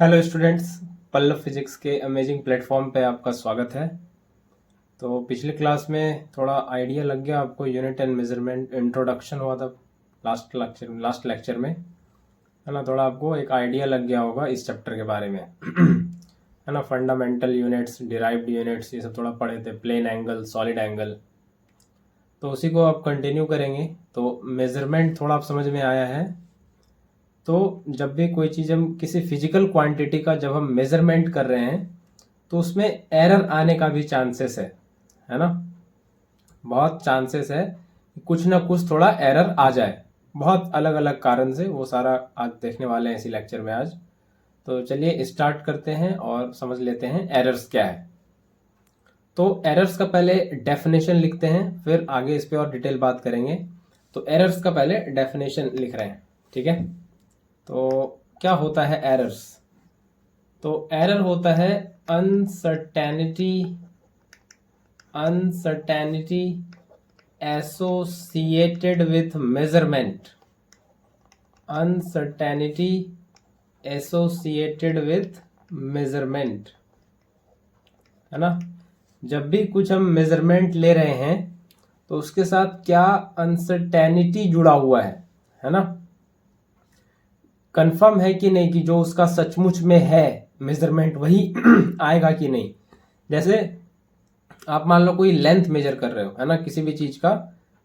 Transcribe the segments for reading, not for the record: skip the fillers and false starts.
Hello students, Pallav physics के amazing platform पे आपका स्वागत है। तो पिछली क्लास में थोड़ा आइडिया लग गया आपको, यूनिट एंड मेजरमेंट इंट्रोडक्शन हुआ था लास्ट लेक्चर में, है ना। थोड़ा आपको एक आइडिया लग गया होगा इस चैप्टर के बारे में है ना। फंडामेंटल यूनिट्स, डिराइव्ड यूनिट्स, ये सब थोड़ा पढ़े थे, प्लेन एंगल, सॉलिड एंगल। तो उसी को आप कंटिन्यू करेंगे। तो मेजरमेंट थोड़ा आप समझ में आया है। तो जब भी कोई चीज़ हम किसी फिजिकल क्वांटिटी का जब हम मेजरमेंट कर रहे हैं तो उसमें एरर आने का भी चांसेस है ना। बहुत चांसेस है कि कुछ ना कुछ थोड़ा एरर आ जाए, बहुत अलग अलग कारण से। वो सारा आज देखने वाले हैं इसी लेक्चर में आज। तो चलिए स्टार्ट करते हैं और समझ लेते हैं एरर्स क्या है। तो एरर्स का पहले डेफिनेशन लिखते हैं, फिर आगे इस पे और डिटेल बात करेंगे। तो एरर्स का पहले डेफिनेशन लिख रहे हैं, ठीक है। तो क्या होता है एरर्स? तो एरर होता है uncertainty associated with measurement. Uncertainty associated with measurement, है ना। जब भी कुछ हम मेजरमेंट ले रहे हैं तो उसके साथ क्या अनसर्टेनिटी जुड़ा हुआ है ना। कंफर्म है कि नहीं कि जो उसका सचमुच में है मेजरमेंट वही आएगा कि नहीं। जैसे आप मान लो कोई लेंथ मेजर कर रहे हो, है ना, किसी भी चीज का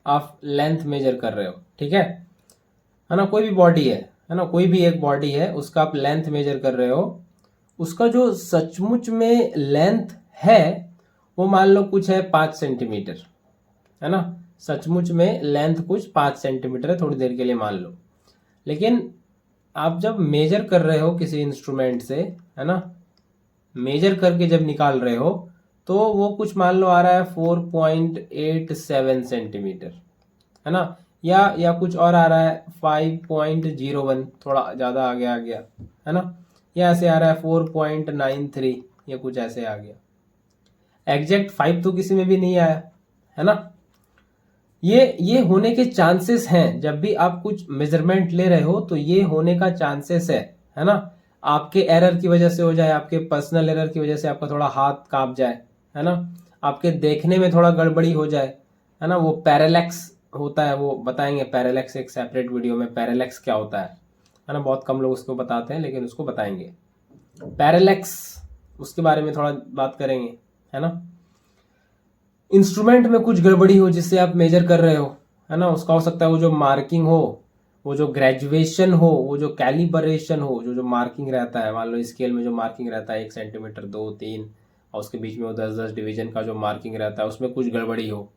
आप लेंथ मेजर कर रहे हो, ठीक है ना। कोई भी बॉडी है ना, कोई भी एक बॉडी है, उसका आप लेंथ मेजर कर रहे हो। उसका जो सचमुच में लेंथ है वो मान लो कुछ है 5 सेंटीमीटर, है ना। सचमुच में लेंथ कुछ 5 सेंटीमीटर है, थोड़ी देर के लिए मान लो। लेकिन आप जब मेजर कर रहे हो किसी इंस्ट्रूमेंट से, है ना, मेजर करके जब निकाल रहे हो तो वो कुछ मान लो आ रहा है 4.87 सेंटीमीटर, है ना। या कुछ और आ रहा है 5.01, थोड़ा ज़्यादा आगे आ गया, है ना। या ऐसे आ रहा है 4.93, या कुछ ऐसे आ गया। एग्जैक्ट 5 तो किसी में भी नहीं आया, है ना। ये होने के चांसेस हैं। जब भी आप कुछ मेजरमेंट ले रहे हो तो ये होने का चांसेस है ना। आपके एरर की वजह से हो जाए, आपके पर्सनल एरर की वजह से आपका थोड़ा हाथ कांप जाए, है ना। आपके देखने में थोड़ा गड़बड़ी हो जाए, है ना। वो पैरेलैक्स होता है, वो बताएंगे पैरेलैक्स एक सेपरेट वीडियो में, पैरेलैक्स क्या होता है ना। बहुत कम लोग उसको बताते हैं, लेकिन उसको बताएंगे पैरेलैक्स, उसके बारे में थोड़ा बात करेंगे, है ना। इंस्ट्रूमेंट में कुछ गड़बड़ी हो जिससे आप मेजर कर रहे हो, है ना, उसका हो सकता है वो जो मार्किंग हो, वो जो ग्रेजुएशन हो, वो जो कैलिब्रेशन हो, जो मार्किंग रहता है, मान लो स्केल में जो मार्किंग रहता है 1 सेंटीमीटर, 2, 3, और उसके बीच में वो 10-10 डिवीजन का जो मार्किंग रहता है, उसमें कुछ गड़बड़ी हो,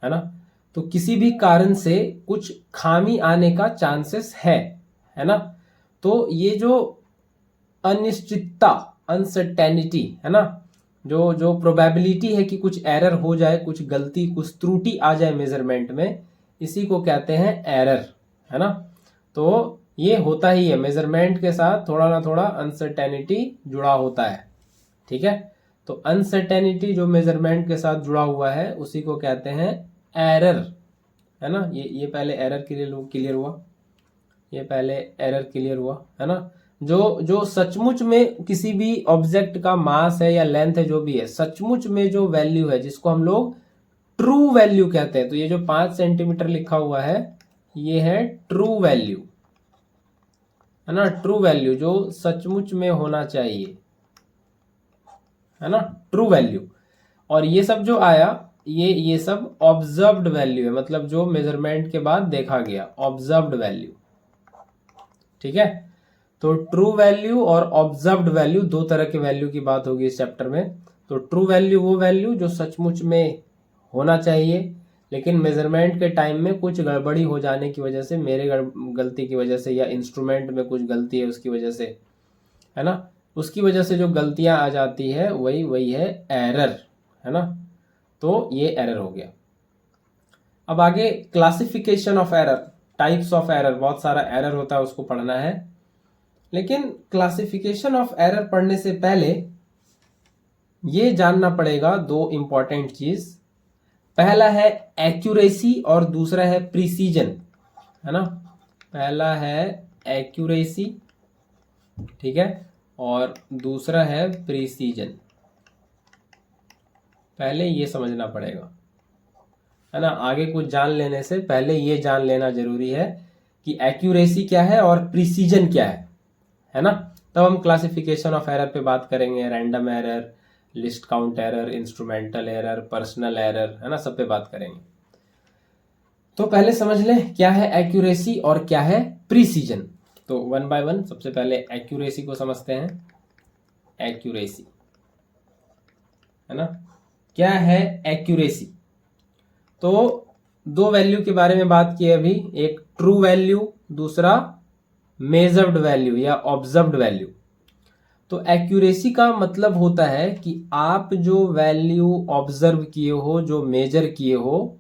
है ना। तो किसी भी कारण से कुछ खामी आने का चांसेस है ना। तो ये जो अनिश्चितता, अनसर्टेनिटी, है ना, जो जो प्रोबेबिलिटी है कि कुछ एरर हो जाए, कुछ गलती, कुछ त्रुटि आ जाए मेजरमेंट में, इसी को कहते हैं एरर, है ना। तो ये होता ही है, मेजरमेंट के साथ थोड़ा ना थोड़ा अनसर्टेनिटी जुड़ा होता है, ठीक है। तो अनसर्टेनिटी जो मेजरमेंट के साथ जुड़ा हुआ है उसी को कहते हैं एरर, है ना। ये पहले एरर क्लियर हुआ, ये पहले एरर क्लियर हुआ, है ना। जो जो सचमुच में किसी भी ऑब्जेक्ट का मास है या लेंथ है, जो भी है, सचमुच में जो वैल्यू है जिसको हम लोग ट्रू वैल्यू कहते हैं। तो ये जो 5 सेंटीमीटर लिखा हुआ है ये है ट्रू वैल्यू, है ना। ट्रू वैल्यू जो सचमुच में होना चाहिए, है ना, ट्रू वैल्यू। और ये सब जो आया ये सब ऑब्जर्व्ड वैल्यू है, मतलब जो मेजरमेंट के बाद देखा गया, ऑब्जर्व्ड वैल्यू, ठीक है। तो ट्रू वैल्यू और ऑब्जर्व्ड वैल्यू, दो तरह के वैल्यू की बात होगी इस चैप्टर में। तो ट्रू वैल्यू वो वैल्यू जो सचमुच में होना चाहिए, लेकिन मेजरमेंट के टाइम में कुछ गड़बड़ी हो जाने की वजह से, मेरे गलती की वजह से, या इंस्ट्रूमेंट में कुछ गलती है उसकी वजह से, है ना, उसकी वजह से जो गलतियां आ जाती है वही है एरर, है ना। तो ये एरर हो गया। अब आगे classification of error, types of error, बहुत सारा एरर होता है उसको पढ़ना है। लेकिन क्लासिफिकेशन ऑफ एरर पढ़ने से पहले ये जानना पड़ेगा दो इंपॉर्टेंट चीज। पहला है एक्यूरेसी और दूसरा है प्रिसीजन, है ना। पहला है एक्यूरेसी, ठीक है, और दूसरा है प्रिसीजन। पहले ये समझना पड़ेगा, है ना। आगे कुछ जान लेने से पहले ये जान लेना जरूरी है कि एक्यूरेसी क्या है और प्रिसीजन क्या है ना। तब हम क्लासिफिकेशन ऑफ एरर पे बात करेंगे, random error, list count error, instrumental error, personal error, है ना, सब पे बात करेंगे। तो पहले समझ लें क्या है एक्यूरेसी और क्या है प्रिसीजन। तो वन बाय वन सबसे पहले एक्यूरेसी को समझते हैं। एक्यूरेसी, है ना, क्या है एक्यूरेसी। तो दो वैल्यू के बारे में बात की अभी, एक ट्रू वैल्यू, दूसरा मेजर्ड वैल्यू या ऑब्जर्व्ड वैल्यू। तो एक्यूरेसी का मतलब होता है कि आप जो वैल्यू ऑब्जर्व किए हो, जो मेजर किए हो,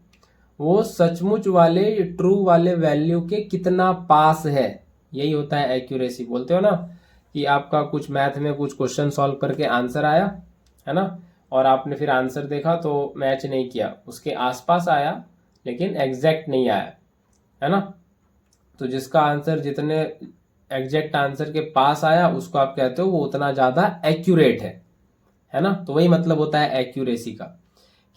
वो सचमुच वाले ट्रू वाले वैल्यू के कितना पास है, यही होता है एक्यूरेसी। बोलते हो ना कि आपका कुछ मैथ में कुछ क्वेश्चन सॉल्व करके आंसर आया, है ना, और आपने फिर आंसर देखा तो मैच नहीं किया, उसके आसपास आया लेकिन एग्जैक्ट नहीं आया, है ना। तो जिसका आंसर जितने एग्जैक्ट आंसर के पास आया उसको आप कहते हो वो उतना ज़्यादा एक्यूरेट है ना। तो वही मतलब होता है एक्यूरेसी का,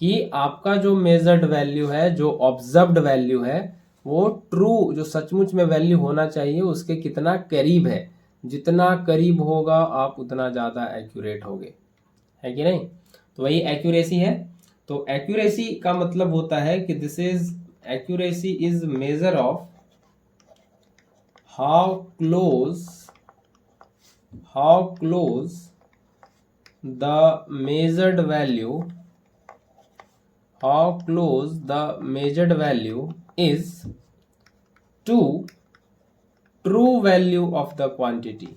कि आपका जो मेजर्ड वैल्यू है, जो ऑब्जर्व्ड वैल्यू है, वो ट्रू, जो सचमुच में वैल्यू होना चाहिए उसके कितना करीब है। जितना करीब होगा आप उतना ज़्यादा एक्यूरेट होगे, है कि नहीं। तो वही एक्यूरेसी है। तो एक्यूरेसी का मतलब होता है कि this is accuracy is measure of how close the measured value is to true value of the quantity।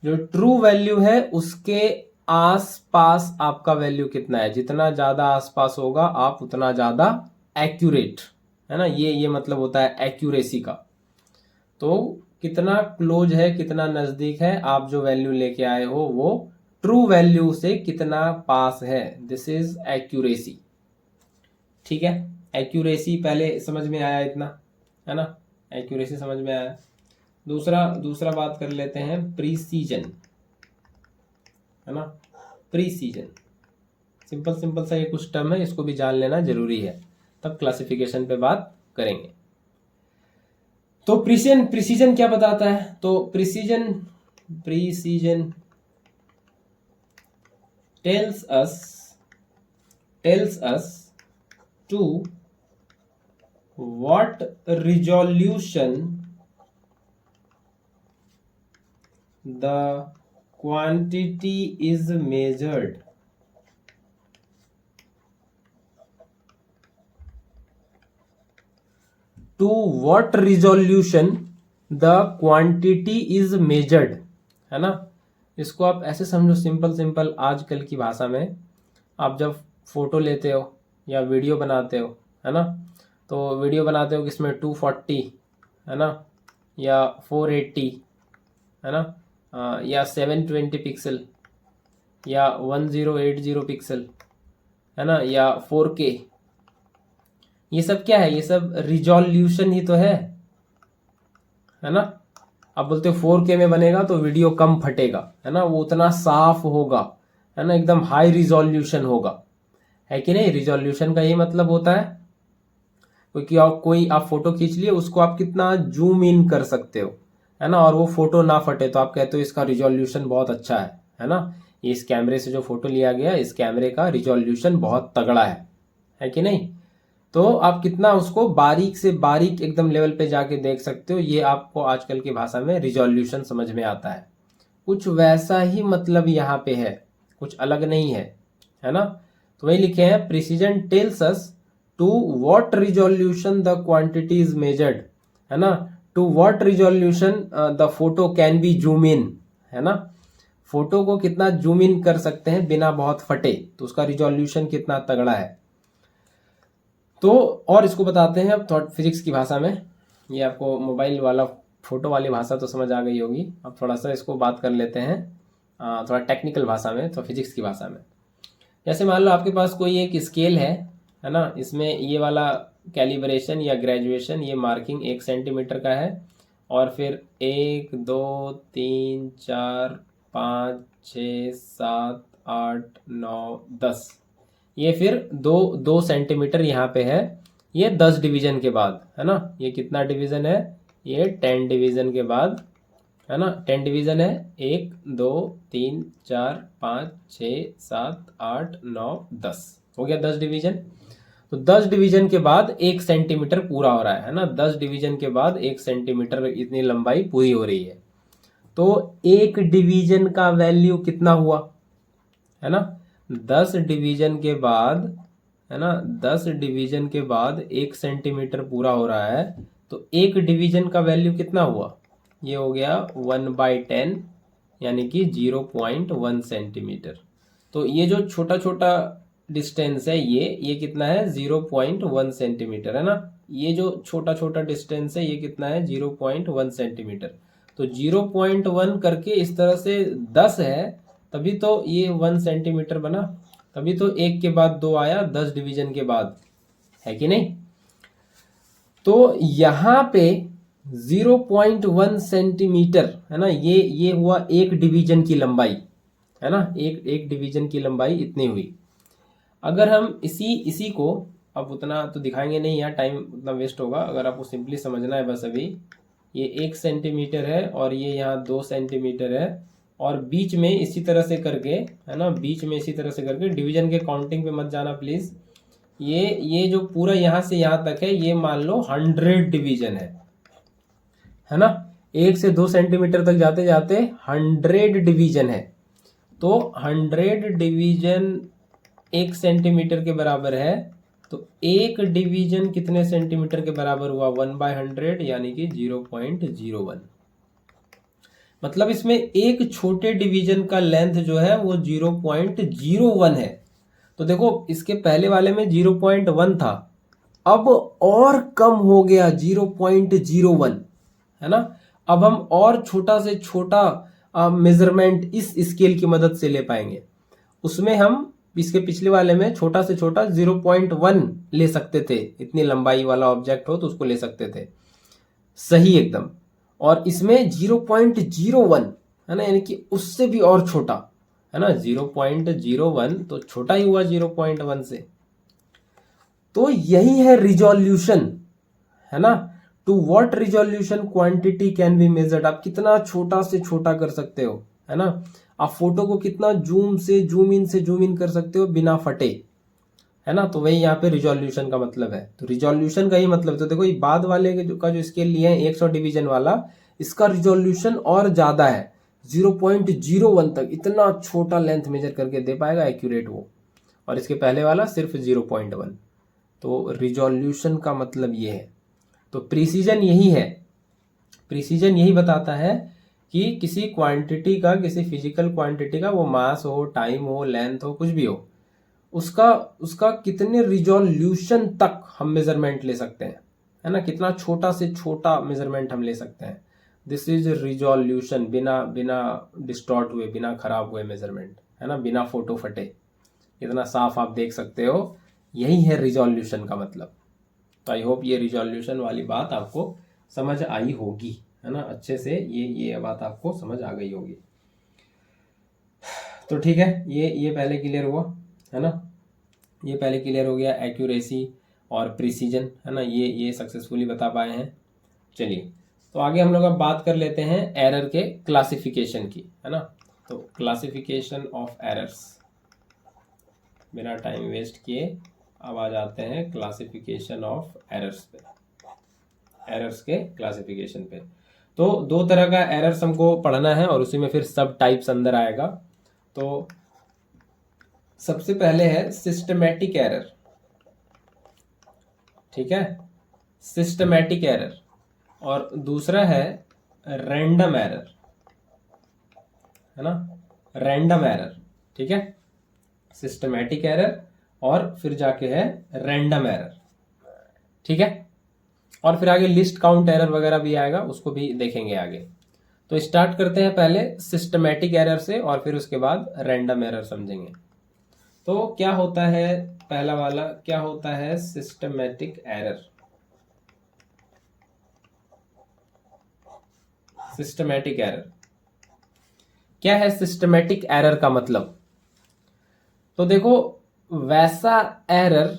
जो ट्रू वैल्यू है उसके आस पास आपका वैल्यू कितना है, जितना ज्यादा आसपास होगा आप उतना ज्यादा एक्यूरेट, है ना। ये मतलब होता है एक्यूरेसी का। तो कितना क्लोज है, कितना नजदीक है, आप जो वैल्यू लेके आए हो वो ट्रू वैल्यू से कितना पास है, दिस इज एक्यूरेसी। ठीक है, एक्यूरेसी पहले समझ में आया इतना, है ना, एक्यूरेसी समझ में आया। दूसरा बात कर लेते हैं प्रीसीजन, है ना। प्रीसीजन सिंपल सा ये कुछ टर्म है, इसको भी जान लेना जरूरी है, तब क्लासिफिकेशन पे बात करेंगे। तो प्रिसीजन क्या बताता है। तो precision tells us to what resolution the quantity is measured। To what resolution the quantity is measured, है ना। इसको आप ऐसे समझो, सिंपल आजकल की भाषा में, आप जब फोटो लेते हो या वीडियो बनाते हो, है ना, तो वीडियो बनाते हो किसमें 240, है ना, या 480, है ना, या 720 पिक्सल, या 1080 पिक्सल, है ना, या 4K। ये सब क्या है, ये सब रिजोल्यूशन ही तो है ना। आप बोलते हो 4K में बनेगा तो वीडियो कम फटेगा, है ना, वो उतना साफ होगा, है ना, एकदम हाई रिजोल्यूशन होगा, है कि नहीं। रिजोल्यूशन का ये मतलब होता है क्योंकि कोई आप फोटो खींच लिए, उसको आप कितना जूम इन कर सकते हो, है ना, और वो फोटो ना फटे तो आप कहते हो इसका रिजोल्यूशन बहुत अच्छा है ना। इस कैमरे से जो फोटो लिया गया, इस कैमरे का रिजोल्यूशन बहुत तगड़ा है कि नहीं। तो आप कितना उसको बारीक से बारीक एकदम लेवल पे जाके देख सकते हो, ये आपको आजकल की भाषा में रिजोल्यूशन समझ में आता है। कुछ वैसा ही मतलब यहाँ पे है, कुछ अलग नहीं है ना। तो वही लिखे हैं precision tells us to what resolution the quantity is measured, है ना, to what resolution the photo can be zoom in, है ना। फोटो को कितना जूम इन कर सकते हैं बिना बहुत फटे, तो उसका रिजोल्यूशन कितना तगड़ा है। तो और इसको बताते हैं अब थोड़ा फिजिक्स की भाषा में। ये आपको मोबाइल वाला फोटो वाली भाषा तो समझ आ गई होगी, अब थोड़ा सा इसको बात कर लेते हैं थोड़ा टेक्निकल भाषा में, तो फिजिक्स की भाषा में। जैसे मान लो आपके पास कोई एक स्केल है ना, इसमें ये वाला कैलिब्रेशन या ग्रेजुएशन, ये मार्किंग 1 सेंटीमीटर का है। और फिर 1 2 3 4 5 6 7 8 9 10, ये फिर 2 सेंटीमीटर यहाँ पे है। ये 10 डिवीजन के बाद है ना। ये कितना डिवीजन है? ये 10 डिवीजन के बाद है ना। 10 डिवीजन है, 1 2 3 4 5 6 7 8 9 10, हो गया 10 डिवीजन। तो 10 डिवीजन के बाद 1 सेंटीमीटर पूरा हो रहा है ना। 10 डिवीजन के बाद 1 सेंटीमीटर इतनी लंबाई पूरी हो रही है। तो 1 डिवीजन का वैल्यू कितना हुआ है ना। 10 डिवीजन के बाद है ना, 10 डिवीजन के बाद 1 सेंटीमीटर पूरा हो रहा है। तो 1 डिवीजन का वैल्यू कितना हुआ? ये हो गया 1/10, यानी कि 0.1 सेंटीमीटर। तो ये जो छोटा छोटा डिस्टेंस है ये कितना है? 0.1 सेंटीमीटर है ना। ये जो छोटा छोटा डिस्टेंस है ये कितना है? 0.1 सेंटीमीटर। तो 0.1 करके इस तरह से 10 है, तभी तो ये 1 सेंटीमीटर बना, तभी तो 1 के बाद 2 आया 10 डिवीजन के बाद, है कि नहीं। तो यहाँ पे 0.1 सेंटीमीटर है ना, ये हुआ 1 डिवीजन की लंबाई है ना। एक डिवीजन की लंबाई इतनी हुई। अगर हम इसी को, अब उतना तो दिखाएंगे नहीं, यहाँ टाइम उतना वेस्ट होगा। अगर आपको सिंपली समझना है बस, अभी ये 1 सेंटीमीटर है और ये यहाँ 2 सेंटीमीटर है, और बीच में इसी तरह से करके है ना, बीच में इसी तरह से करके, डिवीजन के काउंटिंग पे मत जाना प्लीज। ये जो पूरा यहाँ से यहाँ तक है, ये मान लो 100 डिवीजन है ना। 1 से 2 सेंटीमीटर तक जाते जाते 100 डिवीजन है। तो 100 डिवीजन 1 सेंटीमीटर के बराबर है। तो 1 डिवीजन कितने सेंटीमीटर के बराबर हुआ? 1/100, यानी कि 0.01। मतलब इसमें एक छोटे डिवीजन का लेंथ जो है वो 0.01 है। तो देखो इसके पहले वाले में 0.1 था, अब और कम हो गया 0.01 है ना। अब हम और छोटा से छोटा मेजरमेंट इस स्केल की मदद से ले पाएंगे। उसमें हम इसके पिछले वाले में छोटा से छोटा 0.1 ले सकते थे, इतनी लंबाई वाला ऑब्जेक्ट हो तो उसको ले सकते थे, सही एकदम। और इसमें 0.01 है ना, यानी कि उससे भी और छोटा है ना। 0.01 तो छोटा ही हुआ 0.1 से। तो यही है रिजोल्यूशन है ना। To what resolution quantity can be measured. आप कितना छोटा से छोटा कर सकते हो है ना। आप फोटो को कितना जूम से जूम इन कर सकते हो बिना फटे, है ना। तो वही यहाँ पे रिजोल्यूशन का मतलब है। तो रिजोल्यूशन का ही मतलब, तो देखो ये बाद वाले का जो स्केल लिए हैं 100 डिवीजन वाला, इसका रिजोल्यूशन और ज्यादा है, 0.01 तक इतना छोटा लेंथ मेजर करके दे पाएगा एक्यूरेट वो। और इसके पहले वाला सिर्फ 0.1। तो रिजोल्यूशन का मतलब ये है। तो प्रिसीजन यही है, प्रिसीजन यही बताता है कि किसी क्वांटिटी का, किसी फिजिकल क्वांटिटी का, वो मास हो, टाइम हो, लेंथ हो, कुछ भी हो, उसका कितने रिजोल्यूशन तक हम मेजरमेंट ले सकते हैं, है ना। कितना छोटा से छोटा मेजरमेंट हम ले सकते हैं। दिस इज रिजोल्यूशन, बिना डिस्टॉर्ट हुए, बिना खराब हुए मेजरमेंट, है ना, बिना फोटो फटे, इतना साफ आप देख सकते हो। यही है रिजोल्यूशन का मतलब। तो आई होप ये रिजोल्यूशन वाली बात आपको समझ आई होगी, है ना, अच्छे से ये बात आपको समझ आ गई होगी। तो ठीक है, ये पहले क्लियर हुआ है ना। ये पहले क्लियर हो गया, एक्यूरेसी और प्रिसीजन, है ना, ये सक्सेसफुली बता पाए हैं। चलिए तो आगे हम लोग अब बात कर लेते हैं एरर के क्लासिफिकेशन की, है ना। तो क्लासिफिकेशन ऑफ एरर्स, बिना टाइम वेस्ट किए अब आ जाते हैं क्लासिफिकेशन ऑफ एरर्स पे, एरर्स के क्लासिफिकेशन पे। तो 2 तरह का एरर्स हमको पढ़ना है और उसी में फिर सब टाइप्स अंदर आएगा। तो सबसे पहले है सिस्टमैटिक एरर, ठीक है, सिस्टमैटिक एरर। और दूसरा है रैंडम एरर, है ना, रैंडम एरर, ठीक है। सिस्टमैटिक एरर और फिर जाके है रैंडम एरर, ठीक है। और फिर आगे लिस्ट काउंट एरर वगैरह भी आएगा, उसको भी देखेंगे आगे। तो स्टार्ट करते हैं पहले सिस्टमैटिक एरर से और फिर उसके बाद रैंडम एरर समझेंगे। तो क्या होता है पहला वाला क्या होता है, सिस्टमैटिक एरर। सिस्टमैटिक एरर क्या है? सिस्टमैटिक एरर का मतलब, तो देखो, वैसा एरर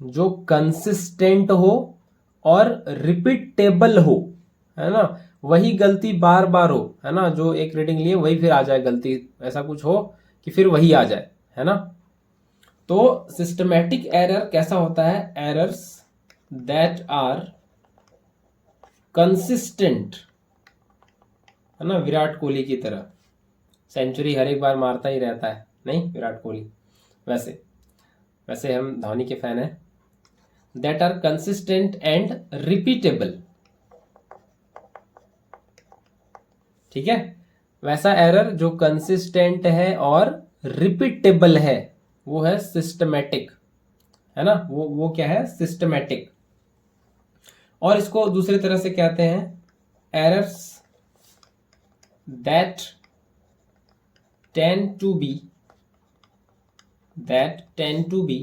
जो कंसिस्टेंट हो और रिपीटेबल हो, है ना, वही गलती बार बार हो, है ना, जो एक रीडिंग लिए वही फिर आ जाए गलती, ऐसा कुछ हो कि फिर वही आ जाए, है ना। तो सिस्टमैटिक एरर कैसा होता है? एरर्स दैट आर कंसिस्टेंट, है ना, विराट कोहली की तरह सेंचुरी हर एक बार मारता ही रहता है, नहीं विराट कोहली, वैसे वैसे हम धोनी के फैन हैं। That are consistent and repeatable, ठीक है, वैसा एरर जो कंसिस्टेंट है और रिपीटेबल है वो है सिस्टमैटिक, है ना, वो क्या है? सिस्टमैटिक। और इसको दूसरी तरह से कहते हैं errors that tend to be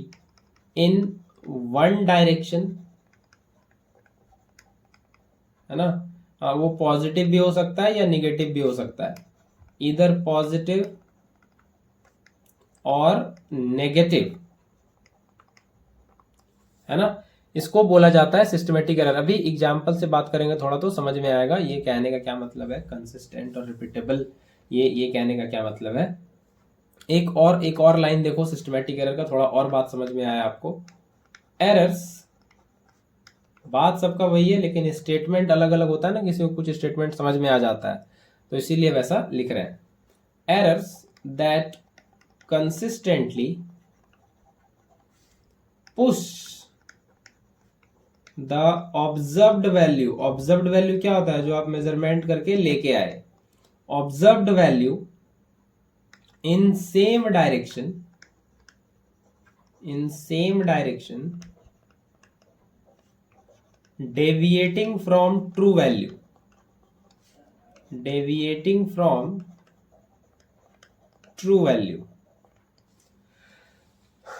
in one direction, है ना, वो पॉजिटिव भी हो सकता है या निगेटिव भी हो सकता है, इधर पॉजिटिव और नेगेटिव, है ना, इसको बोला जाता है सिस्टमेटिक एरर। अभी एग्जाम्पल से बात करेंगे थोड़ा तो समझ में आएगा ये कहने का क्या मतलब है, कंसिस्टेंट और रिपीटेबल, ये कहने का क्या मतलब है। एक और लाइन देखो सिस्टमेटिक एरर का, थोड़ा और बात समझ में आया आपको। एरर्स, बात सबका वही है लेकिन स्टेटमेंट अलग अलग होता है ना, किसी को कुछ स्टेटमेंट समझ में आ जाता है तो इसीलिए वैसा लिख रहे हैं। Errors that consistently push the observed value, observed value क्या होता है? जो आप मेजरमेंट करके लेके आए, observed value in same direction deviating from true value,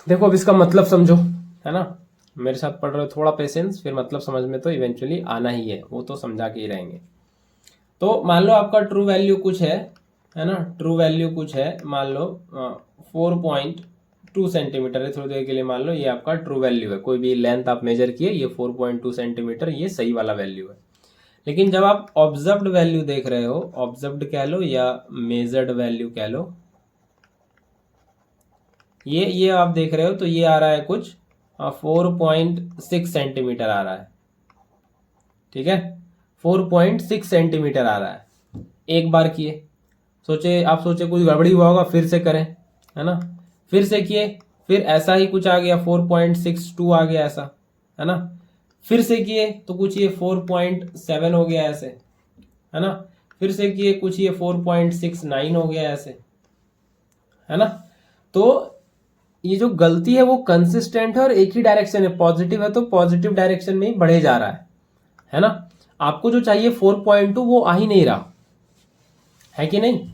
देखो अब इसका मतलब समझो, है ना, मेरे साथ पढ़ रहे हो, थोड़ा पेशेंस, फिर मतलब समझ में तो इवेंचुअली आना ही है, वो तो समझा के ही रहेंगे। तो मान लो आपका ट्रू वैल्यू कुछ है ना, ट्रू वैल्यू कुछ है, मान लो 4.2 सेंटीमीटर है, थोड़ी देर के लिए मान लो ये आपका ट्रू वैल्यू है, कोई भी लेंथ आप मेजर किए, ये 4.2 सेंटीमीटर ये सही वाला वैल्यू है। लेकिन जब आप ऑब्जर्व्ड वैल्यू देख रहे हो, ऑब्जर्व्ड कह लो या मेजर्ड वैल्यू कह लो, ये आप देख रहे हो तो ये आ रहा है कुछ 4.6 सेंटीमीटर आ रहा है, ठीक है, 4.6 सेंटीमीटर आ रहा है। एक बार किए, आप सोचे कुछ गड़बड़ी हुआ होगा, फिर से करें, है ना, फिर से किए, फिर ऐसा ही कुछ आ गया 4.62 आ गया ऐसा, है ना, फिर से किए तो कुछ ये 4.7 हो गया ऐसे, है ना, फिर से किए कुछ ये 4.69 हो गया ऐसे, है ना। तो ये जो गलती है वो कंसिस्टेंट है और एक ही डायरेक्शन है, पॉजिटिव है तो पॉजिटिव डायरेक्शन में ही बढ़े जा रहा है ना। आपको जो चाहिए 4.2 वो आ ही नहीं रहा है कि नहीं,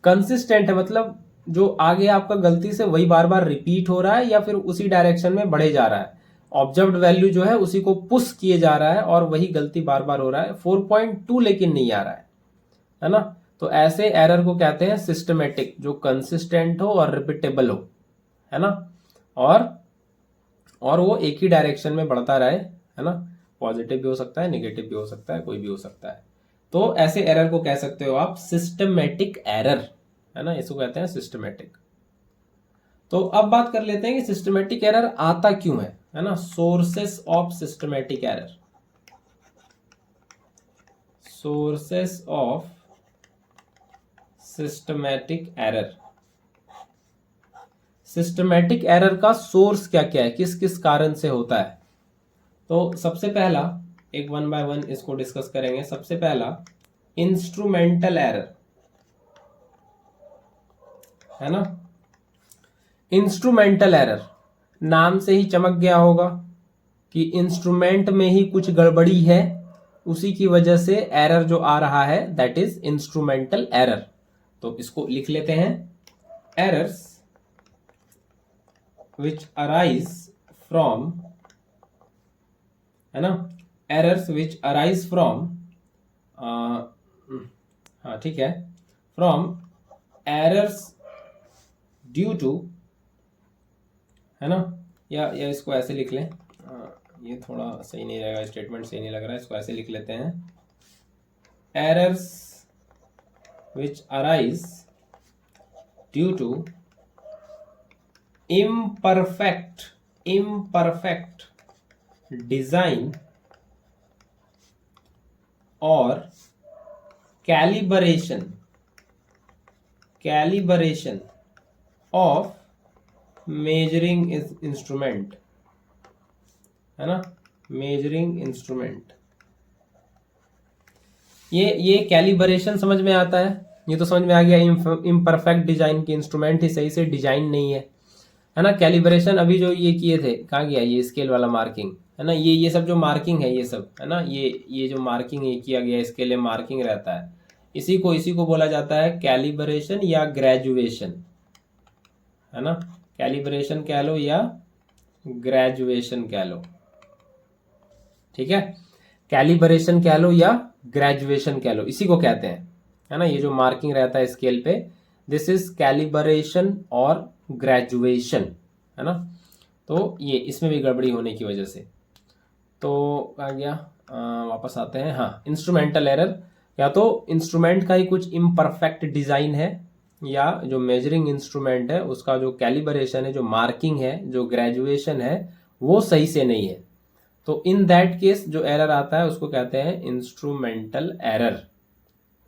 कंसिस्टेंट है, मतलब जो आगे आपका गलती से वही बार बार रिपीट हो रहा है या फिर उसी डायरेक्शन में बढ़े जा रहा है, ऑब्जर्व्ड वैल्यू जो है उसी को पुश किए जा रहा है और वही गलती बार बार हो रहा है, 4.2 लेकिन नहीं आ रहा है ना। तो ऐसे एरर को कहते हैं सिस्टमेटिक, जो कंसिस्टेंट हो और रिपीटेबल हो, है ना, और वो एक ही डायरेक्शन में बढ़ता रहे, है ना, पॉजिटिव भी हो सकता है, नेगेटिव भी हो सकता है, कोई भी हो सकता है। तो ऐसे एरर को कह सकते हो आप सिस्टमेटिक एरर, है ना, इसको कहते हैं सिस्टमेटिक। तो अब बात कर लेते हैं कि सिस्टमेटिक एरर आता क्यों है ना, sources of systematic error, sources of systematic error. Systematic error का सोर्स क्या क्या है, किस किस कारण से होता है। तो सबसे पहला, एक वन बाय वन इसको डिस्कस करेंगे। सबसे पहला इंस्ट्रूमेंटल एरर, है ना, इंस्ट्रूमेंटल एरर, नाम से ही चमक गया होगा कि इंस्ट्रूमेंट में ही कुछ गड़बड़ी है, उसी की वजह से एरर जो आ रहा है दैट इज इंस्ट्रूमेंटल एरर। तो इसको लिख लेते हैं, एरर्स विच अराइज फ्रॉम, है ना, एरर्स विच अराइज फ्रॉम, हाँ ठीक है, फ्रॉम एरर्स ड्यू टू, है ना, या इसको ऐसे लिख लें, ये थोड़ा सही नहीं रहेगा, स्टेटमेंट सही नहीं लग रहा है, इसको ऐसे लिख लेते हैं, errors which arise due to imperfect design or calibration of measuring instrument, है ना, measuring instrument। ये कैलिब्रेशन समझ में आता है, ये तो समझ में आ गया, इम्परफेक्ट डिजाइन के इंस्ट्रूमेंट ही सही से डिजाइन नहीं है ना। कैलिब्रेशन अभी जो ये किए थे, कहाँ गया ये स्केल वाला मार्किंग, है ना, ये सब जो मार्किंग है, ये सब है ना, ये जो मार्किंग ये किया गया स्केल में मार्किंग रहता है, इसी को बोला जाता है कैलिब्रेशन या ग्रेजुएशन, है ना, कैलिब्रेशन कह लो या ग्रेजुएशन कह लो, ठीक है, कैलिब्रेशन कह लो या ग्रेजुएशन कह लो, इसी को कहते हैं, है ना, ये जो मार्किंग रहता है स्केल पे, दिस इज कैलिब्रेशन और ग्रेजुएशन, है ना। तो ये इसमें भी गड़बड़ी होने की वजह से, तो आ गया, वापस आते हैं, हाँ, इंस्ट्रूमेंटल एरर, या तो इंस्ट्रूमेंट का ही कुछ इम्परफेक्ट डिजाइन है, या जो मेजरिंग इंस्ट्रूमेंट है उसका जो कैलिब्रेशन है, जो मार्किंग है, जो ग्रेजुएशन है, वो सही से नहीं है। तो इन दैट केस जो एरर आता है उसको कहते हैं इंस्ट्रूमेंटल एरर,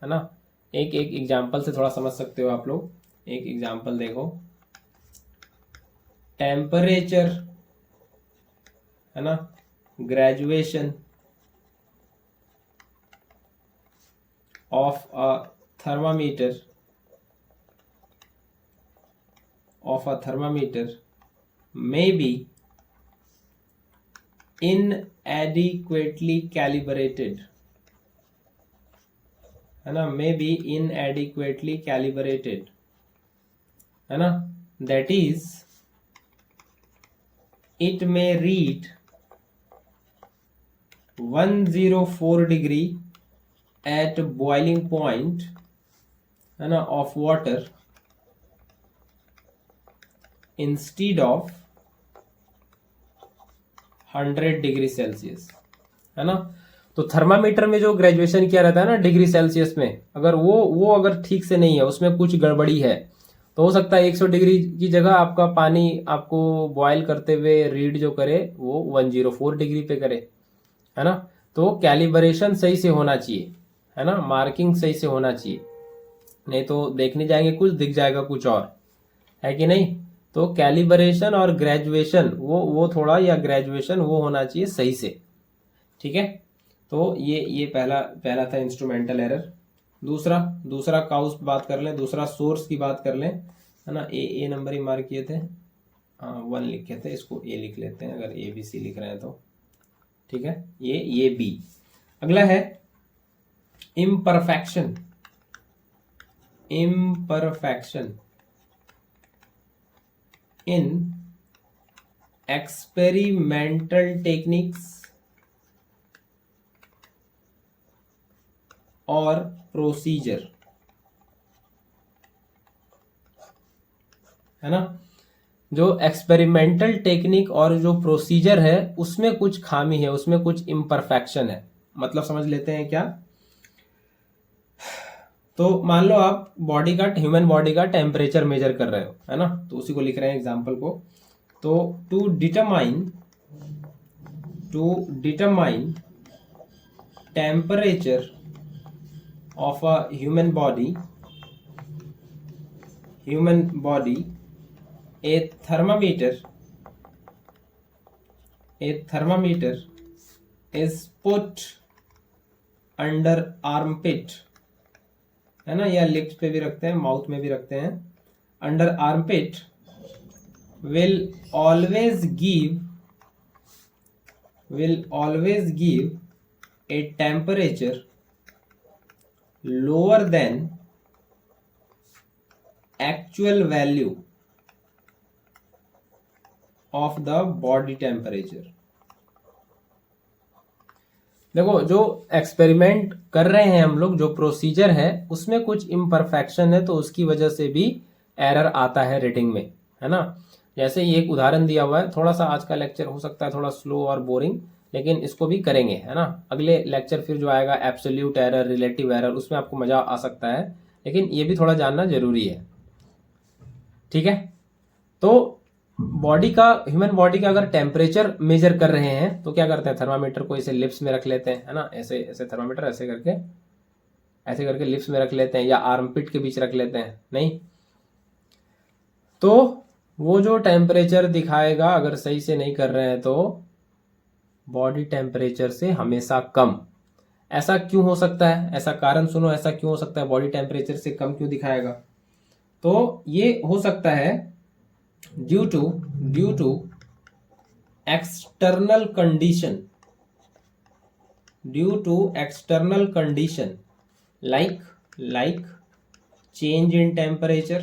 है ना। एक एग्जांपल से थोड़ा समझ सकते हो आप लोग, एक एग्जांपल देखो, टेम्परेचर, है ना, graduation of a thermometer may be inadequately calibrated, है ना, may be inadequately calibrated, है ना, that is it may read 104 degree at boiling point, है ना, of water instead of 100 degree Celsius, है ना। तो थर्मामीटर में जो ग्रेजुएशन किया रहता है ना डिग्री सेल्सियस में, अगर वो अगर ठीक से नहीं है, उसमें कुछ गड़बड़ी है, तो हो सकता है 100 डिग्री की जगह आपका पानी आपको बॉयल करते हुए रीड जो करे वो 104 डिग्री पे करे, है ना। तो कैलिब्रेशन सही से होना चाहिए, है ना, मार्किंग सही से होना चाहिए, नहीं तो देखने जाएंगे कुछ, दिख जाएगा कुछ और, है कि नहीं। तो कैलिब्रेशन और ग्रेजुएशन वो थोड़ा, या ग्रेजुएशन वो होना चाहिए सही से, ठीक है। तो ये पहला था इंस्ट्रूमेंटल एरर। दूसरा काउस बात कर लें, दूसरा सोर्स की बात कर लें, है ना। ए नंबर ही मार्क किए थे, हाँ 1 लिखे थे, इसको ए लिख लेते हैं अगर ABC लिख रहे हैं तो, ठीक है, ये B। अगला है इम्परफेक्शन in experimental techniques और प्रोसीजर, है ना। जो एक्सपेरिमेंटल टेक्निक और जो प्रोसीजर है उसमें कुछ खामी है, उसमें कुछ इम्परफेक्शन है। मतलब समझ लेते हैं क्या, तो मान लो आप ह्यूमन बॉडी का टेम्परेचर मेजर कर रहे हो, है ना, तो उसी को लिख रहे हैं एग्जांपल को। तो to determine temperature of a human body a thermometer is put under armpit, है ना, या लिप्स पे भी रखते हैं, माउथ में भी रखते हैं, under armpit will always give a temperature lower than actual value of the body temperature. देखो जो एक्सपेरिमेंट कर रहे हैं हम लोग, जो प्रोसीजर है उसमें कुछ इम्परफेक्शन है, तो उसकी वजह से भी एरर आता है रीडिंग में, है ना। जैसे ये एक उदाहरण दिया हुआ है, थोड़ा सा आज का लेक्चर हो सकता है थोड़ा स्लो और बोरिंग, लेकिन इसको भी करेंगे, है ना। अगले लेक्चर फिर जो आएगा एब्सोल्यूट एरर, रिलेटिव एरर, उसमें आपको मजा आ सकता है, लेकिन ये भी थोड़ा जानना जरूरी है, ठीक है। तो बॉडी का, ह्यूमन बॉडी का अगर टेम्परेचर मेजर कर रहे हैं तो क्या करते हैं, थर्मामीटर को ऐसे लिप्स में रख लेते हैं, है ना, ऐसे ऐसे थर्मामीटर ऐसे करके लिप्स में रख लेते हैं, या आर्मपिट के बीच रख लेते हैं, नहीं। तो वो जो टेम्परेचर दिखाएगा, अगर सही से नहीं कर रहे हैं तो बॉडी टेम्परेचर से हमेशा कम। ऐसा क्यों हो सकता है, ऐसा कारण सुनो, ऐसा क्यों हो सकता है, बॉडी टेम्परेचर से कम क्यों दिखाएगा। तो ये हो सकता है due to external condition, like change in temperature,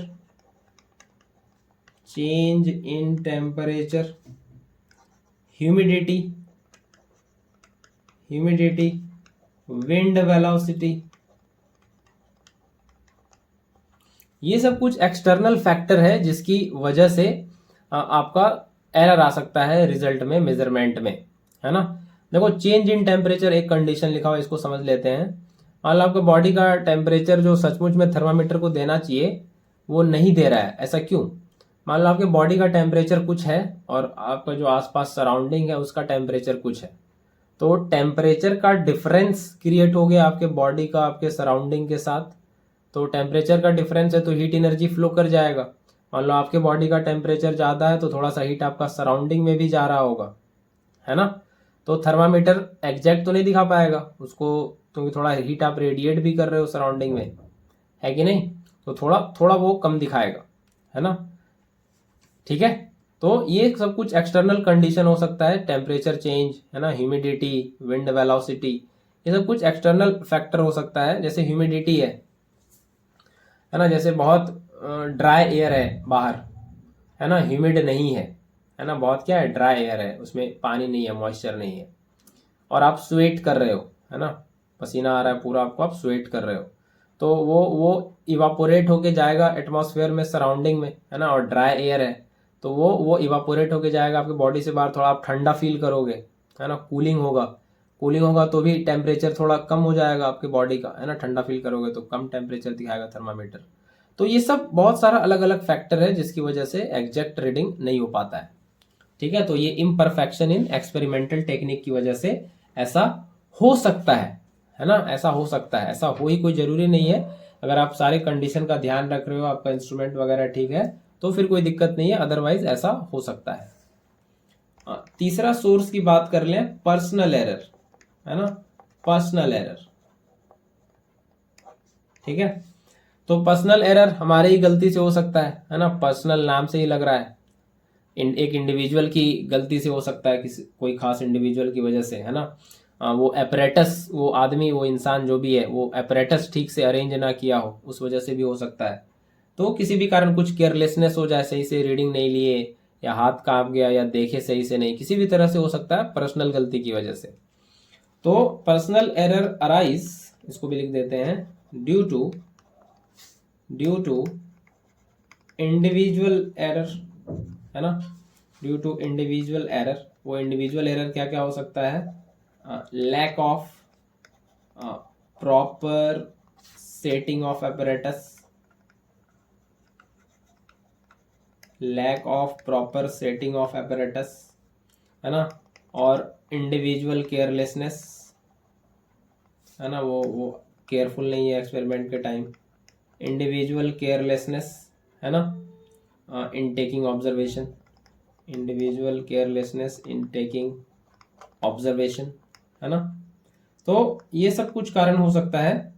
humidity, wind velocity, ये सब कुछ एक्सटर्नल फैक्टर है जिसकी वजह से आपका एरर आ सकता है रिजल्ट में, मेजरमेंट में, है ना। देखो चेंज इन टेम्परेचर एक कंडीशन लिखा हुआ है, इसको समझ लेते हैं। मान लो आपका बॉडी का टेम्परेचर जो सचमुच में थर्मामीटर को देना चाहिए वो नहीं दे रहा है, ऐसा क्यों। मान लो आपके बॉडी का टेम्परेचर कुछ है और आपका जो आसपास सराउंडिंग है उसका टेम्परेचर कुछ है, तो टेम्परेचर का डिफरेंस क्रिएट हो गया आपके बॉडी का आपके सराउंडिंग के साथ। तो टेम्परेचर का डिफरेंस है तो हीट एनर्जी फ्लो कर जाएगा। मान लो आपके बॉडी का टेम्परेचर ज़्यादा है तो थोड़ा सा हीट आपका सराउंडिंग में भी जा रहा होगा, है ना। तो थर्मामीटर एग्जैक्ट तो नहीं दिखा पाएगा उसको, क्योंकि थोड़ा हीट आप रेडिएट भी कर रहे हो सराउंडिंग में, है कि नहीं, तो थोड़ा थोड़ा वो कम दिखाएगा, है ना, ठीक है। तो ये सब कुछ एक्सटर्नल कंडीशन हो सकता है, टेम्परेचर चेंज, है ना, ह्यूमिडिटी, विंड वेलोसिटी, ये सब कुछ एक्सटर्नल फैक्टर हो सकता है। जैसे ह्यूमिडिटी है ना, जैसे बहुत ड्राई एयर है बाहर, है ना, ह्यूमिड नहीं है, है ना, बहुत क्या है, ड्राई एयर है, उसमें पानी नहीं है, मॉइस्चर नहीं है, और आप स्वेट कर रहे हो, है ना, पसीना आ रहा है पूरा आपको, आप स्वेट कर रहे हो, तो वो इवापोरेट होके जाएगा एटमॉस्फेयर में, सराउंडिंग में, है ना, और ड्राई एयर है तो वो इवापोरेट होके जाएगा आपकी बॉडी से बाहर, थोड़ा आप ठंडा फील करोगे, है ना, कूलिंग होगा तो भी टेम्परेचर थोड़ा कम हो जाएगा आपके बॉडी का, है ना, ठंडा फील करोगे तो कम टेम्परेचर दिखाएगा थर्मामीटर। तो ये सब बहुत सारा अलग अलग फैक्टर है जिसकी वजह से एग्जैक्ट रीडिंग नहीं हो पाता है, ठीक है। तो ये इम्परफेक्शन इन एक्सपेरिमेंटल टेक्निक की वजह से ऐसा हो सकता है ना, ऐसा हो सकता है, ऐसा हो ही कोई जरूरी नहीं है। अगर आप सारे कंडीशन का ध्यान रख रहे हो, आपका इंस्ट्रूमेंट वगैरह ठीक है तो फिर कोई दिक्कत नहीं है, अदरवाइज ऐसा हो सकता है। तीसरा सोर्स की बात कर लें, पर्सनल एरर, है ना, पर्सनल एरर, ठीक है। तो पर्सनल एरर हमारे ही गलती से हो सकता है ना, पर्सनल नाम से ही लग रहा है, एक इंडिविजुअल की गलती से हो सकता है, किसी कोई खास इंडिविजुअल की वजह से, है ना। वो अपरेटस, वो आदमी, वो इंसान जो भी है, वो अपरेटस ठीक से अरेंज ना किया हो, उस वजह से भी हो सकता है। तो किसी भी कारण कुछ केयरलेसनेस हो जाए, सही से रीडिंग नहीं लिए, या हाथ कांप गया, या देखे सही से नहीं, किसी भी तरह से हो सकता है पर्सनल गलती की वजह से। तो पर्सनल एरर अराइज, इसको भी लिख देते हैं, ड्यू टू इंडिविजुअल एरर, है ना, ड्यू टू इंडिविजुअल एरर। वो इंडिविजुअल एरर क्या क्या हो सकता है, lack of proper setting of apparatus, lack of proper setting of apparatus, है ना, और इंडिविजुअल केयरलेसनेस, है ना, वो केयरफुल नहीं है एक्सपेरिमेंट के टाइम, इंडिविजुअल केयरलेसनेस, है ना, in taking observation, individual carelessness in taking observation, है ना। तो ये सब कुछ कारण हो सकता है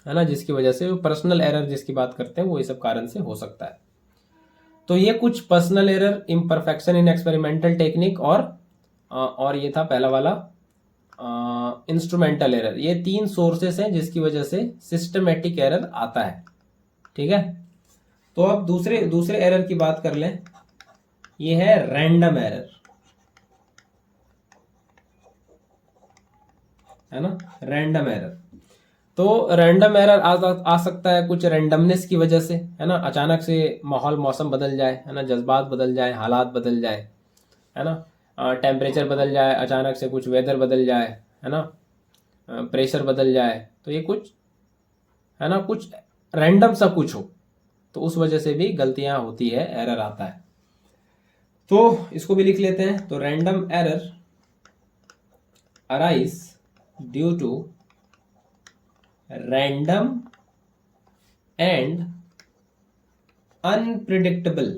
ना, जिसकी वजह से पर्सनल एरर जिसकी बात करते हैं वो ये सब कारण से हो सकता है। तो ये कुछ personal error, imperfection in experimental technique, और ये था पहला वाला इंस्ट्रूमेंटल एरर। ये 3 सोर्सेस हैं जिसकी वजह से सिस्टमेटिक एरर आता है, ठीक है। तो अब दूसरे एरर की बात कर लें, ये है रैंडम एरर, है ना, रैंडम एरर। तो रैंडम एरर आ सकता है कुछ रैंडमनेस की वजह से, है ना, अचानक से माहौल मौसम बदल जाए, है ना, जज्बात बदल जाए, हालात बदल जाए, है ना, टेम्परेचर बदल जाए, अचानक से कुछ वेदर बदल जाए, है ना, प्रेशर बदल जाए, तो ये कुछ, है ना, कुछ रैंडम सा कुछ हो, तो उस वजह से भी गलतियां होती है, एरर आता है। तो इसको भी लिख लेते हैं। तो random error arise due to random and unpredictable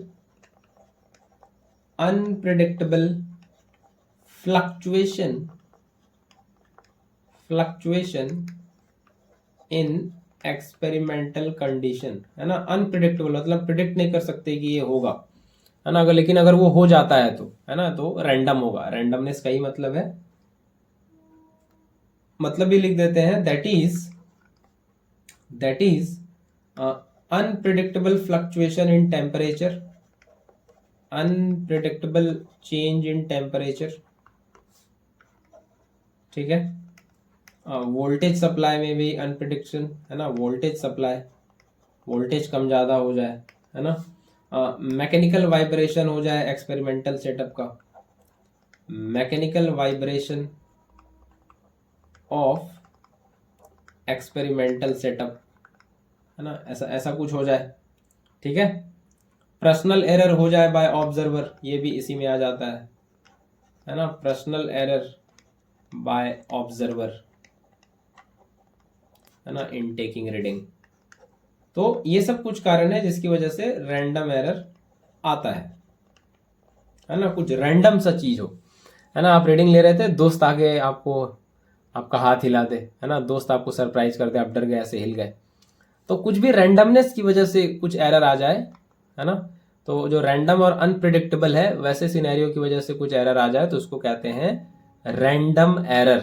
fluctuation in experimental condition, है ना। अनप्रिडिक्टेबल मतलब प्रिडिक्ट नहीं कर सकते कि ये होगा, है ना, अगर लेकिन अगर वो हो जाता है तो, है ना, तो रैंडम होगा। रैंडमनेस का ही मतलब है, मतलब भी लिख देते हैं, that is unpredictable fluctuation in temperature, unpredictable change in temperature, ठीक है। वोल्टेज सप्लाई में भी अनप्रिडिक्शन, है ना, वोल्टेज सप्लाई, वोल्टेज कम ज़्यादा हो जाए, है ना, मैकेनिकल वाइब्रेशन हो जाए एक्सपेरिमेंटल सेटअप का, mechanical vibration of experimental setup, है ना, ऐसा ऐसा कुछ हो जाए, ठीक है। पर्सनल एरर हो जाए बाय ऑब्जर्वर, ये भी इसी में आ जाता है ना, पर्सनल एरर बाय ऑब्जर्वर, है ना, इन टेकिंग रीडिंग। तो ये सब कुछ कारण है जिसकी वजह से रैंडम एरर आता है ना, कुछ रैंडम सा चीज हो, है ना। आप रीडिंग ले रहे थे, दोस्त आगे आपको आपका हाथ हिला दे, है ना, दोस्त आपको सरप्राइज कर दे, आप डर गए, ऐसे हिल गए, तो कुछ भी रैंडमनेस की वजह से कुछ एरर आ जाए, है ना। तो जो रैंडम और अनप्रिडिक्टेबल है वैसे सिनेरियो की वजह से कुछ एरर आ जाए तो उसको कहते हैं रैंडम एरर,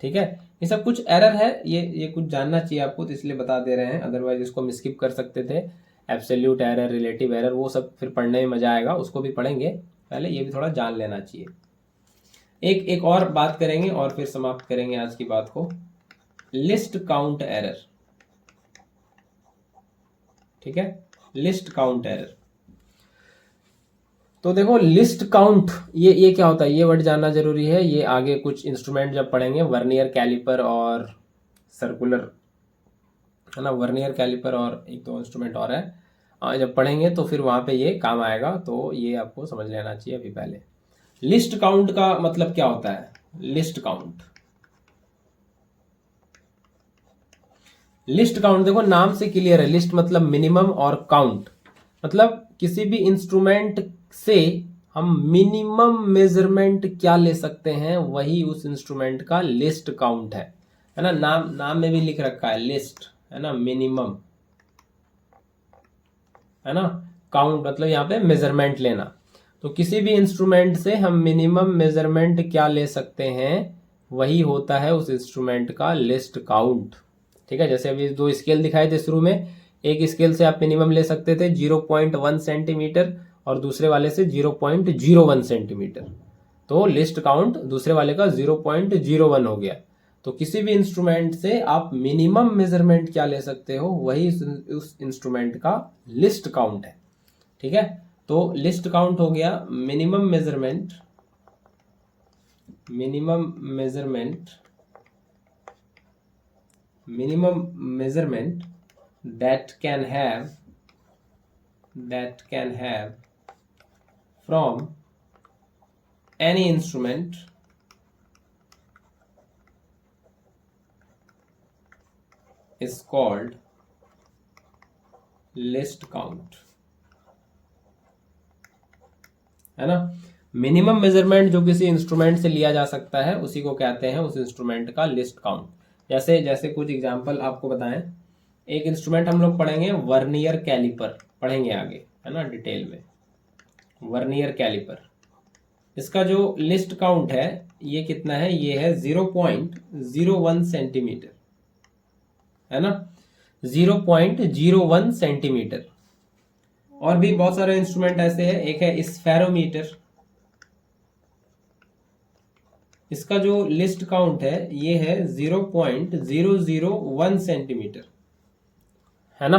ठीक है। ये सब कुछ एरर है, ये कुछ जानना चाहिए आपको, तो इसलिए बता दे रहे हैं, अदरवाइज इसको हम स्किप कर सकते थे। एब्सोल्यूट एरर, रिलेटिव एरर, वो सब फिर पढ़ने में मजा आएगा, उसको भी पढ़ेंगे, पहले ये भी थोड़ा जान लेना चाहिए। एक और बात करेंगे और फिर समाप्त करेंगे आज की बात को, लिस्ट काउंट एरर, ठीक है, लिस्ट काउंट एरर। तो देखो लिस्ट काउंट, ये क्या होता है, ये वर्ड जानना जरूरी है। ये आगे कुछ इंस्ट्रूमेंट जब पढ़ेंगे, वर्नियर कैलिपर और सर्कुलर, है ना, वर्नियर कैलिपर और एक दो इंस्ट्रूमेंट और है, जब पढ़ेंगे तो फिर वहां पे ये काम आएगा, तो ये आपको समझ लेना चाहिए अभी पहले। लिस्ट काउंट का मतलब क्या होता है? लिस्ट काउंट, लिस्ट काउंट देखो नाम से क्लियर है, लिस्ट मतलब मिनिमम और काउंट मतलब किसी भी इंस्ट्रूमेंट से हम मिनिमम मेजरमेंट क्या ले सकते हैं, वही उस इंस्ट्रूमेंट का लिस्ट काउंट है ना। नाम में भी लिख रखा है लिस्ट, है ना, मिनिमम, है ना, काउंट मतलब यहाँ पे मेजरमेंट लेना। तो किसी भी इंस्ट्रूमेंट से हम मिनिमम मेजरमेंट क्या ले सकते हैं, वही होता है उस इंस्ट्रूमेंट का लिस्ट काउंट, ठीक है। जैसे अभी दो स्केल दिखाए थे शुरू में, एक स्केल से आप मिनिमम ले सकते थे 0.1 सेंटीमीटर और दूसरे वाले से 0.01 सेंटीमीटर, तो लिस्ट काउंट दूसरे वाले का 0.01 हो गया। तो किसी भी इंस्ट्रूमेंट से आप मिनिमम मेजरमेंट क्या ले सकते हो, वही उस इंस्ट्रूमेंट का लिस्ट काउंट है, ठीक है। तो लिस्ट काउंट हो गया minimum measurement, minimum measurement that can have from any instrument is called list count, है ना। मिनिमम मेजरमेंट जो किसी इंस्ट्रूमेंट से लिया जा सकता है उसी को कहते हैं उस इंस्ट्रूमेंट का लिस्ट काउंट। जैसे कुछ एग्जांपल आपको बताएं, एक इंस्ट्रूमेंट हम लोग पढ़ेंगे वर्नियर कैलिपर, पढ़ेंगे आगे, है ना, डिटेल में। वर्नियर कैलिपर, इसका जो लिस्ट काउंट है ये कितना है, ये है 0.01 सेंटीमीटर, है ना, 0.01 सेंटीमीटर। और भी बहुत सारे इंस्ट्रूमेंट ऐसे हैं। एक है स्फेरोमीटर, इसका जो लिस्ट काउंट है ये है 0.001 सेंटीमीटर, है ना।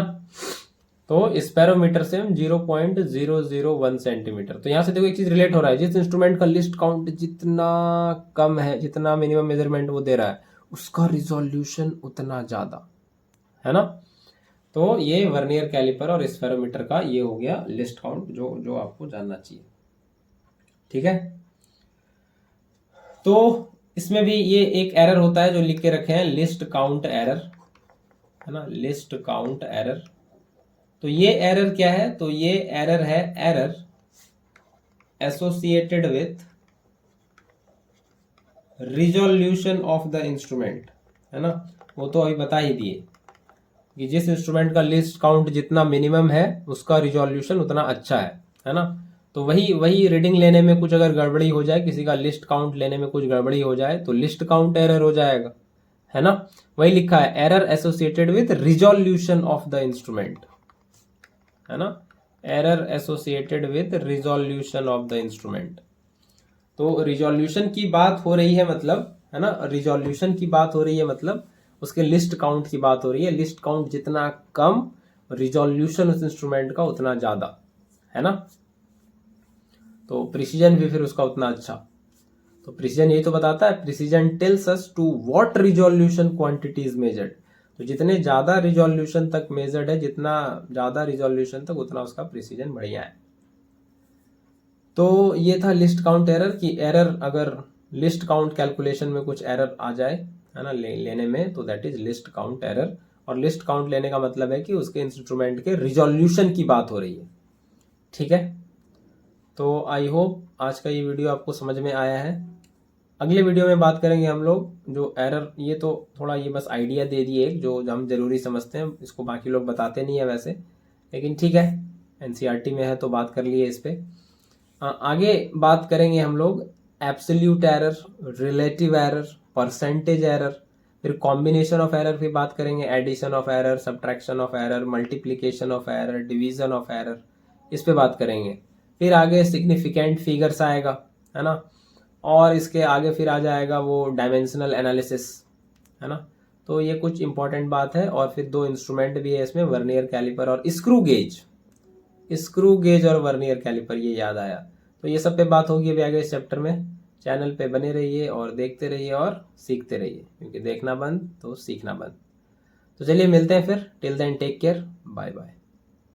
तो स्पेरोमीटर से हम 0.001 सेंटीमीटर। तो यहां से देखो एक चीज रिलेट हो रहा है, जिस इंस्ट्रूमेंट का लिस्ट काउंट जितना कम है, जितना मिनिमम मेजरमेंट वो दे रहा है, उसका रिजोल्यूशन उतना ज्यादा, है ना। तो ये वर्नियर कैलिपर और स्पेरोमीटर का ये हो गया लिस्ट काउंट, जो जो आपको जानना चाहिए, ठीक है। तो इसमें भी ये एक एरर होता है जो लिख के रखे हैं, लिस्ट काउंट एरर, है ना, लिस्ट काउंट एरर। तो ये एरर क्या है, तो ये एरर है error associated with resolution of the instrument, है ना। वो तो अभी बता ही दिए कि जिस इंस्ट्रूमेंट का लिस्ट काउंट जितना मिनिमम है उसका रिजोल्यूशन उतना अच्छा है ना। तो वही रीडिंग लेने में कुछ अगर गड़बड़ी हो जाए, किसी का लिस्ट काउंट लेने में कुछ गड़बड़ी हो जाए तो लिस्ट काउंट एरर हो जाएगा, है ना। वही लिखा है error associated with resolution of the instrument, है ना, error associated with resolution of the instrument. तो रिजोल्यूशन की बात हो रही है मतलब, है ना, रिजोल्यूशन की बात हो रही है मतलब उसके लिस्ट काउंट की बात हो रही है। लिस्ट काउंट जितना कम, रिजोल्यूशन उस इंस्ट्रूमेंट का उतना ज्यादा, है ना। तो प्रिसीजन भी फिर उसका उतना अच्छा। तो प्रिसीजन यही तो बताता है, precision tells us to what resolution quantity is measured. तो जितने ज्यादा रिजोल्यूशन तक मेजर्ड है, जितना ज्यादा रिजोल्यूशन तक, उतना उसका प्रिसीजन बढ़िया है। तो ये था लिस्ट काउंट एरर की एरर, अगर लिस्ट काउंट कैलकुलेशन में कुछ एरर आ जाए, है ना, लेने में, तो that is list count error. और लिस्ट काउंट लेने का मतलब है कि उसके इंस्ट्रूमेंट के रिजोल्यूशन की बात हो रही है, ठीक है। तो आई होप आज का ये वीडियो आपको समझ में आया है। अगले वीडियो में बात करेंगे हम लोग जो एरर, ये तो थोड़ा ये बस आइडिया दे दिए जो हम जरूरी समझते हैं, इसको बाकी लोग बताते नहीं है वैसे, लेकिन ठीक है, एनसीईआरटी में है तो बात कर लिए इस पे। आगे बात करेंगे हम लोग absolute error, relative error, percentage error, फिर कॉम्बिनेशन ऑफ एरर भी बात करेंगे, addition of error, subtraction of error, multiplication of error, division of error, इस पे बात करेंगे। फिर आगे सिग्निफिकेंट फिगर्स आएगा, है ना, और इसके आगे फिर आ जाएगा वो डायमेंशनल एनालिसिस, है ना। तो ये कुछ इंपॉर्टेंट बात है। और फिर 2 इंस्ट्रूमेंट भी है इसमें, वर्नियर कैलिपर और स्क्रू गेज, स्क्रू गेज और वर्नियर कैलिपर, ये याद आया। तो ये सब पे बात होगी अभी आगे इस चैप्टर में। चैनल पे बने रहिए और देखते रहिए और सीखते रहिए, क्योंकि देखना बंद तो सीखना बंद। तो चलिए मिलते हैं फिर, till then take care, bye bye.